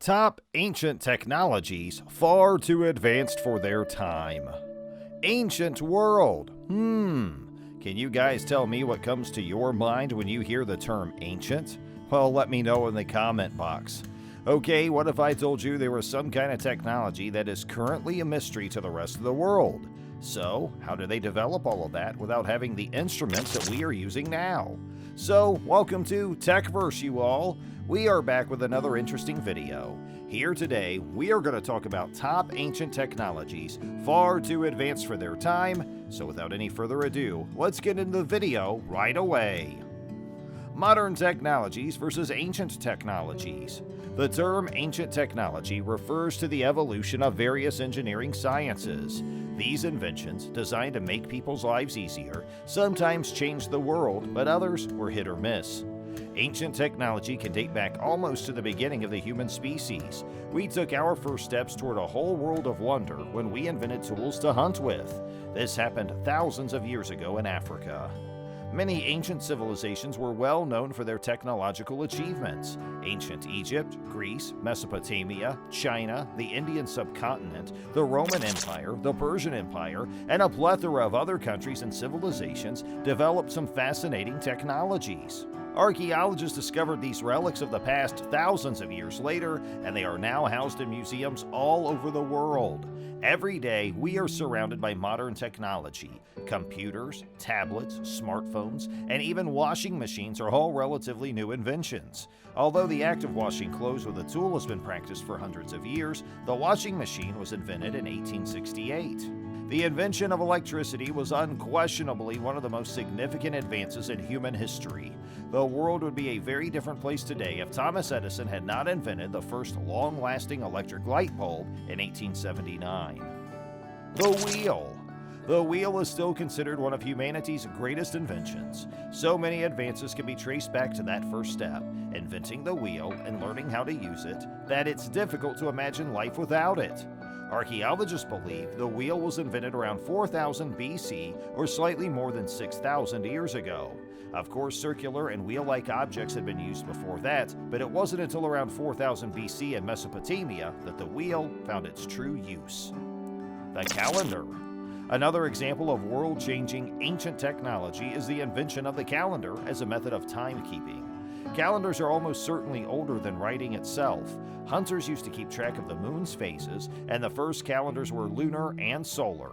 Top ancient technologies far too advanced for their time. Ancient world. Can you guys tell me what comes to your mind when you hear the term ancient? Well, let me know in the comment box. Okay, what if I told you there was some kind of technology that is currently a mystery to the rest of the world? So, how do they develop all of that without having the instruments that we are using now? So, welcome to Techverse, you all. We are back with another interesting video. Here today, we are going to talk about top ancient technologies far too advanced for their time. So without any further ado, let's get into the video right away. Modern technologies versus ancient technologies. The term ancient technology refers to the evolution of various engineering sciences. These inventions, designed to make people's lives easier, sometimes changed the world, but others were hit or miss. Ancient technology can date back almost to the beginning of the human species. We took our first steps toward a whole world of wonder when we invented tools to hunt with. This happened thousands of years ago in Africa. Many ancient civilizations were well known for their technological achievements. Ancient Egypt, Greece, Mesopotamia, China, the Indian subcontinent, the Roman Empire, the Persian Empire, and a plethora of other countries and civilizations developed some fascinating technologies. Archaeologists discovered these relics of the past thousands of years later, and they are now housed in museums all over the world. Every day, we are surrounded by modern technology. Computers, tablets, smartphones, and even washing machines are all relatively new inventions. Although the act of washing clothes with a tool has been practiced for hundreds of years, the washing machine was invented in 1868. The invention of electricity was unquestionably one of the most significant advances in human history. The world would be a very different place today if Thomas Edison had not invented the first long-lasting electric light bulb in 1879. The wheel. The wheel is still considered one of humanity's greatest inventions. So many advances can be traced back to that first step, inventing the wheel and learning how to use it, that it's difficult to imagine life without it. Archaeologists believe the wheel was invented around 4000 BC or slightly more than 6,000 years ago. Of course, circular and wheel-like objects had been used before that, but it wasn't until around 4000 BC in Mesopotamia that the wheel found its true use. The calendar. Another example of world-changing ancient technology is the invention of the calendar as a method of timekeeping. Calendars are almost certainly older than writing itself. Hunters used to keep track of the moon's phases, and the first calendars were lunar and solar.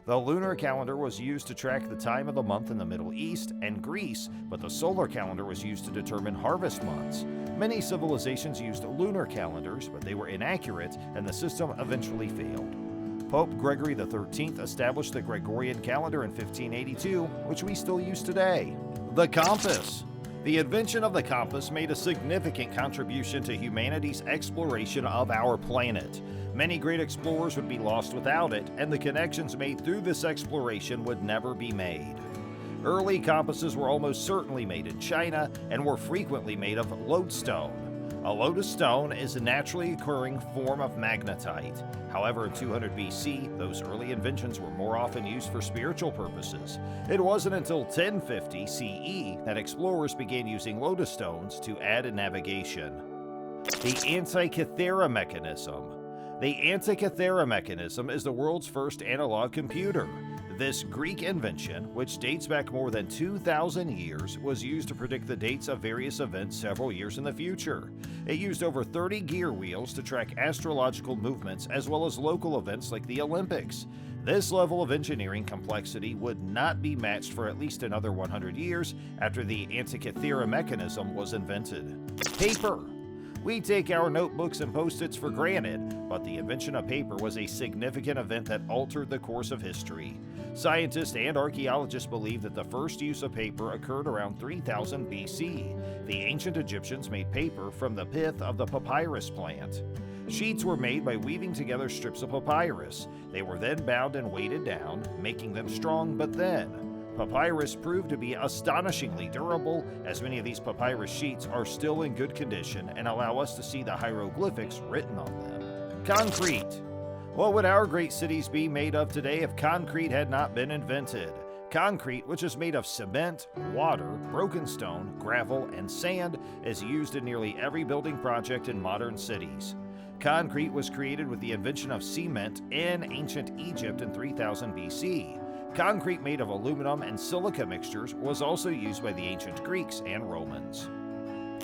The lunar calendar was used to track the time of the month in the Middle East and Greece, but the solar calendar was used to determine harvest months. Many civilizations used lunar calendars, but they were inaccurate, and the system eventually failed. Pope Gregory XIII established the Gregorian calendar in 1582, which we still use today. The compass. The invention of the compass made a significant contribution to humanity's exploration of our planet. Many great explorers would be lost without it, and the connections made through this exploration would never be made. Early compasses were almost certainly made in China and were frequently made of lodestone. A lodestone is a naturally occurring form of magnetite. However, in 200 BC, those early inventions were more often used for spiritual purposes. It wasn't until 1050 CE that explorers began using lodestones to aid in navigation. The ANTIKYTHERA mechanism. The ANTIKYTHERA mechanism is the world's first analog computer. This Greek invention, which dates back more than 2,000 years, was used to predict the dates of various events several years in the future. It used over 30 gear wheels to track astrological movements as well as local events like the Olympics. This level of engineering complexity would not be matched for at least another 100 years after the ANTIKYTHERA mechanism was invented. Paper. We take our notebooks and post-its for granted, but the invention of paper was a significant event that altered the course of history. Scientists and archaeologists believe that the first use of paper occurred around 3000 BC. The ancient Egyptians made paper from the pith of the papyrus plant. Sheets were made by weaving together strips of papyrus. They were then bound and weighted down, making them strong but thin. Papyrus proved to be astonishingly durable, as many of these papyrus sheets are still in good condition and allow us to see the hieroglyphics written on them. Concrete. What would our great cities be made of today if concrete had not been invented? Concrete, which is made of cement, water, broken stone, gravel, and sand, is used in nearly every building project in modern cities. Concrete was created with the invention of cement in ancient Egypt in 3000 BC. Concrete made of aluminum and silica mixtures was also used by the ancient Greeks and Romans.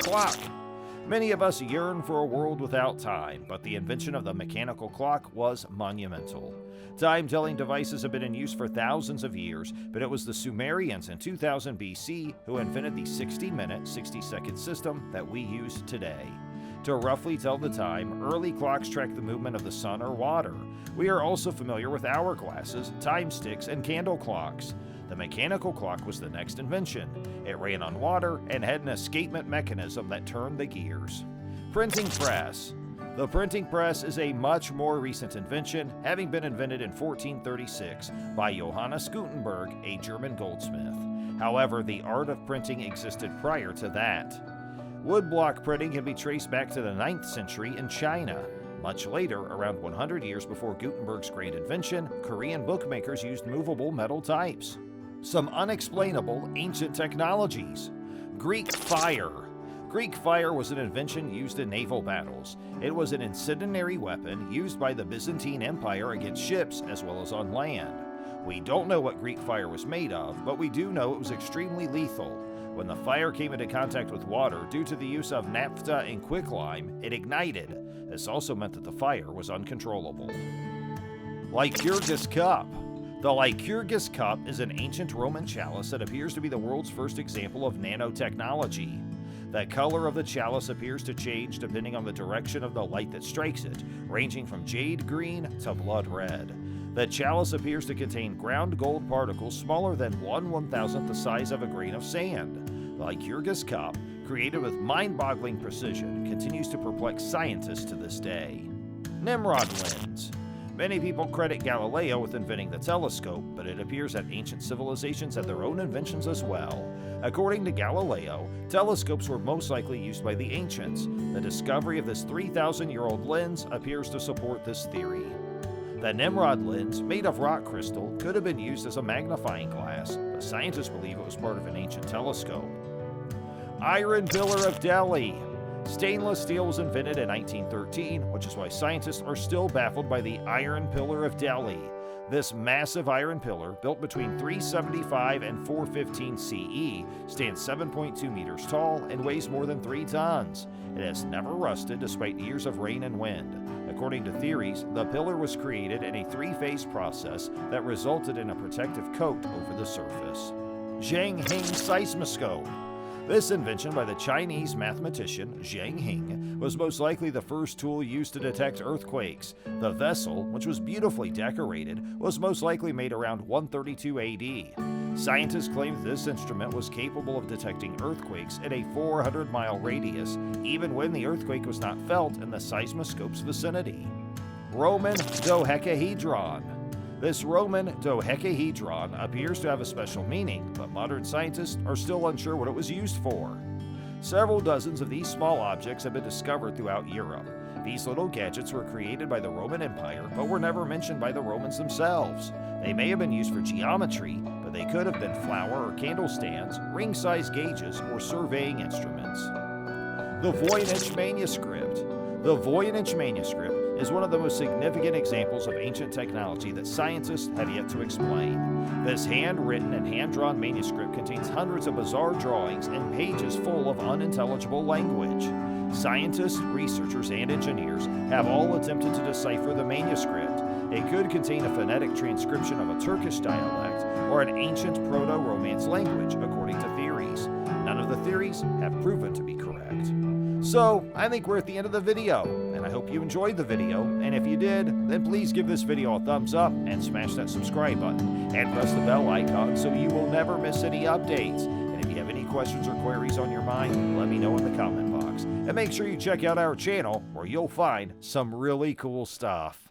Clock. Many of us yearn for a world without time, but the invention of the mechanical clock was monumental. Time-telling devices have been in use for thousands of years, but it was the Sumerians in 2000 BC who invented the 60-minute, 60-second system that we use today. To roughly tell the time, early clocks tracked the movement of the sun or water. We are also familiar with hourglasses, time sticks, and candle clocks. The mechanical clock was the next invention. It ran on water and had an escapement mechanism that turned the gears. Printing press. The printing press is a much more recent invention, having been invented in 1436 by Johannes Gutenberg, a German goldsmith. However, the art of printing existed prior to that. Woodblock printing can be traced back to the 9th century in China. Much later, around 100 years before Gutenberg's great invention, Korean bookmakers used movable metal types. Some unexplainable ancient technologies. Greek fire. Greek fire was an invention used in naval battles. It was an incendiary weapon used by the Byzantine Empire against ships as well as on land. We don't know what Greek fire was made of, but we do know it was extremely lethal. When the fire came into contact with water due to the use of naphtha and quicklime, it ignited. This also meant that the fire was uncontrollable. Lycurgus cup. The Lycurgus cup is an ancient Roman chalice that appears to be the world's first example of nanotechnology. The color of the chalice appears to change depending on the direction of the light that strikes it, ranging from jade green to blood red. The chalice appears to contain ground gold particles smaller than 1/1000th the size of a grain of sand. The Lycurgus cup, created with mind-boggling precision, continues to perplex scientists to this day. Nimrod lens. Many people credit Galileo with inventing the telescope, but it appears that ancient civilizations had their own inventions as well. According to Galileo, telescopes were most likely used by the ancients. The discovery of this 3,000-year-old lens appears to support this theory. The Nimrod lens, made of rock crystal, could have been used as a magnifying glass, but scientists believe it was part of an ancient telescope. Iron Pillar of Delhi. Stainless steel was invented in 1913, which is why scientists are still baffled by the Iron Pillar of Delhi. This massive iron pillar, built between 375 and 415 CE, stands 7.2 meters tall and weighs more than 3 tons. It has never rusted despite years of rain and wind. According to theories, the pillar was created in a 3-phase process that resulted in a protective coat over the surface. Zhang Hing seismoscope. This invention by the Chinese mathematician Zhang Hing was most likely the first tool used to detect earthquakes. The vessel, which was beautifully decorated, was most likely made around 132 AD. Scientists claim this instrument was capable of detecting earthquakes in a 400-mile radius, even when the earthquake was not felt in the seismoscope's vicinity. Roman dodecahedron. This Roman dodecahedron appears to have a special meaning, but modern scientists are still unsure what it was used for. Several dozens of these small objects have been discovered throughout Europe. These little gadgets were created by the Roman Empire, but were never mentioned by the Romans themselves. They may have been used for geometry, but they could have been flower or candle stands, ring-sized gauges, or surveying instruments. The VOYNICH manuscript. The VOYNICH manuscript is one of the most significant examples of ancient technology that scientists have yet to explain. This handwritten and hand-drawn manuscript contains hundreds of bizarre drawings and pages full of unintelligible language. Scientists, researchers, and engineers have all attempted to decipher the manuscript. It could contain a phonetic transcription of a Turkish dialect or an ancient Proto-Romance language, according to theories. None of the theories have proven to be correct. So, I think we're at the end of the video, and I hope you enjoyed the video, and if you did, then please give this video a thumbs up and smash that subscribe button, and press the bell icon so you will never miss any updates. And if you have any questions or queries on your mind, let me know in the comment box. And make sure you check out our channel, where you'll find some really cool stuff.